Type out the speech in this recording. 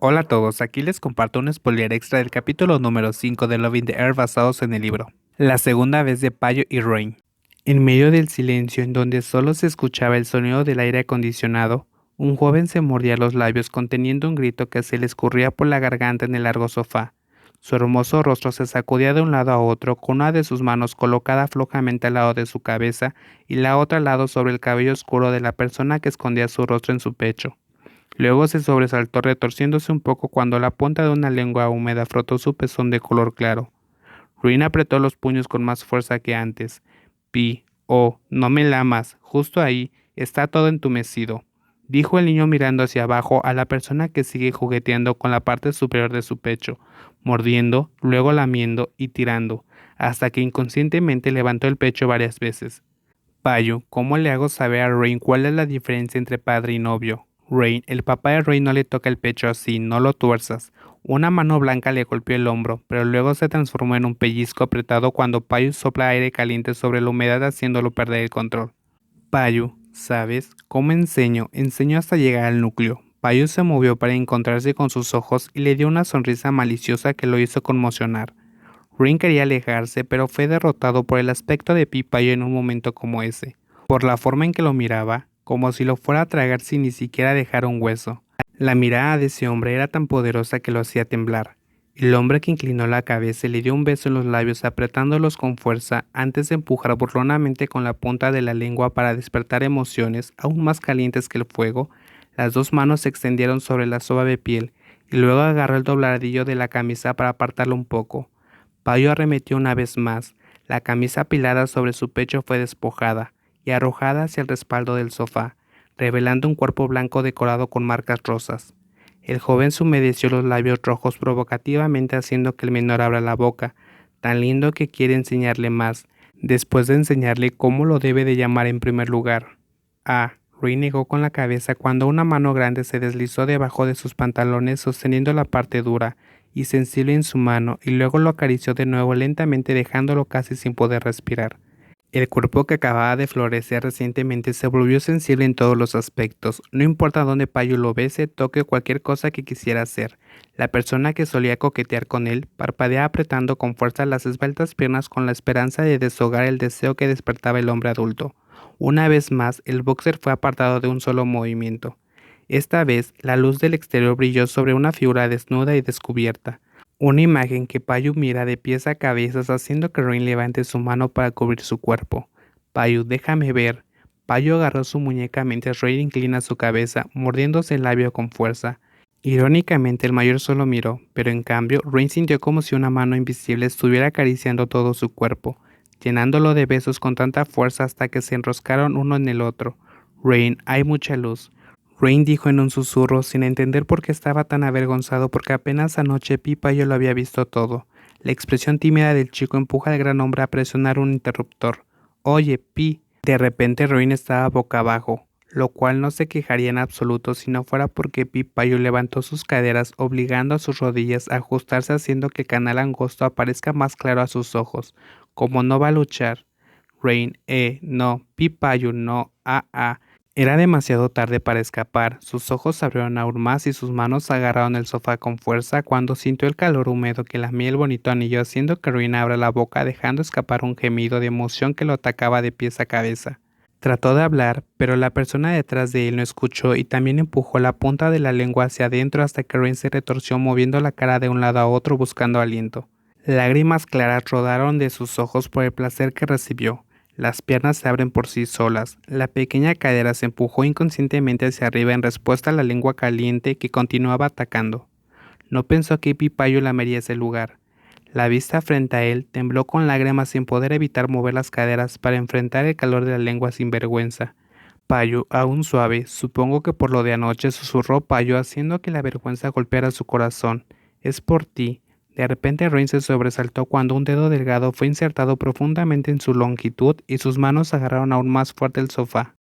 Hola a todos, aquí les comparto un spoiler extra del capítulo número 5 de Love in the Air basados en el libro. La segunda vez de Payo y Rain. En medio del silencio en donde solo se escuchaba el sonido del aire acondicionado, un joven se mordía los labios conteniendo un grito que se le escurría por la garganta en el largo sofá. Su hermoso rostro se sacudía de un lado a otro con una de sus manos colocada flojamente al lado de su cabeza y la otra al lado sobre el cabello oscuro de la persona que escondía su rostro en su pecho. Luego se sobresaltó retorciéndose un poco cuando la punta de una lengua húmeda frotó su pezón de color claro. Ruin apretó los puños con más fuerza que antes. Oh, no me lamas, justo ahí, está todo entumecido, dijo el niño mirando hacia abajo a la persona que sigue jugueteando con la parte superior de su pecho, mordiendo, luego lamiendo y tirando, hasta que inconscientemente levantó el pecho varias veces. Payo, ¿cómo le hago saber a Rain cuál es la diferencia entre padre y novio? Rain, el papá de Rain no le toca el pecho así, no lo tuerzas. Una mano blanca le golpeó el hombro, pero luego se transformó en un pellizco apretado cuando Payo sopla aire caliente sobre la humedad haciéndolo perder el control. Payo, ¿sabes? ¿Cómo enseño? Enseño hasta llegar al núcleo. Payo se movió para encontrarse con sus ojos y le dio una sonrisa maliciosa que lo hizo conmocionar. Rain quería alejarse, pero fue derrotado por el aspecto de Pipayo en un momento como ese, por la forma en que lo miraba, como si lo fuera a tragar sin ni siquiera dejar un hueso. La mirada de ese hombre era tan poderosa que lo hacía temblar. El hombre que inclinó la cabeza le dio un beso en los labios apretándolos con fuerza antes de empujar burlonamente con la punta de la lengua para despertar emociones aún más calientes que el fuego. Las dos manos se extendieron sobre la suave piel y luego agarró el dobladillo de la camisa para apartarlo un poco. Payo arremetió una vez más. La camisa apilada sobre su pecho fue despojada y arrojada hacia el respaldo del sofá, revelando un cuerpo blanco decorado con marcas rosas. El joven se humedeció los labios rojos provocativamente haciendo que el menor abra la boca, tan lindo que quiere enseñarle más, después de enseñarle cómo lo debe de llamar en primer lugar. Rui negó con la cabeza cuando una mano grande se deslizó debajo de sus pantalones sosteniendo la parte dura y sensible en su mano y luego lo acarició de nuevo lentamente dejándolo casi sin poder respirar. El cuerpo que acababa de florecer recientemente se volvió sensible en todos los aspectos, no importa dónde Payo lo bese, toque o cualquier cosa que quisiera hacer. La persona que solía coquetear con él parpadeaba apretando con fuerza las esbeltas piernas con la esperanza de deshogar el deseo que despertaba el hombre adulto. Una vez más, el boxer fue apartado de un solo movimiento. Esta vez, la luz del exterior brilló sobre una figura desnuda y descubierta. Una imagen que Payu mira de pies a cabezas haciendo que Rain levante su mano para cubrir su cuerpo. Payu, déjame ver. Payu agarró su muñeca mientras Rain inclina su cabeza, mordiéndose el labio con fuerza. Irónicamente, el mayor solo miró, pero en cambio, Rain sintió como si una mano invisible estuviera acariciando todo su cuerpo, llenándolo de besos con tanta fuerza hasta que se enroscaron uno en el otro. Rain, hay mucha luz. Rain dijo en un susurro, sin entender por qué estaba tan avergonzado porque apenas anoche Pipayo lo había visto todo. La expresión tímida del chico empuja al gran hombre a presionar un interruptor. Oye, Pi. De repente Rain estaba boca abajo, lo cual no se quejaría en absoluto si no fuera porque Pipayo levantó sus caderas obligando a sus rodillas a ajustarse haciendo que el canal angosto aparezca más claro a sus ojos. Como no va a luchar. Rain, no, Pipayo, no, Era demasiado tarde para escapar, sus ojos se abrieron aún más y sus manos agarraron el sofá con fuerza cuando sintió el calor húmedo que lamía el bonito anillo haciendo que Ruin abra la boca dejando escapar un gemido de emoción que lo atacaba de pies a cabeza. Trató de hablar, pero la persona detrás de él no escuchó y también empujó la punta de la lengua hacia adentro hasta que Ruin se retorció moviendo la cara de un lado a otro buscando aliento. Lágrimas claras rodaron de sus ojos por el placer que recibió. Las piernas se abren por sí solas. La pequeña cadera se empujó inconscientemente hacia arriba en respuesta a la lengua caliente que continuaba atacando. No pensó que Pipayo lamería ese lugar. La vista frente a él tembló con lágrimas sin poder evitar mover las caderas para enfrentar el calor de la lengua sin vergüenza. Payo, aún suave, supongo que por lo de anoche, susurró Payo haciendo que la vergüenza golpeara su corazón. Es por ti. De repente Rain se sobresaltó cuando un dedo delgado fue insertado profundamente en su longitud y sus manos agarraron aún más fuerte el sofá.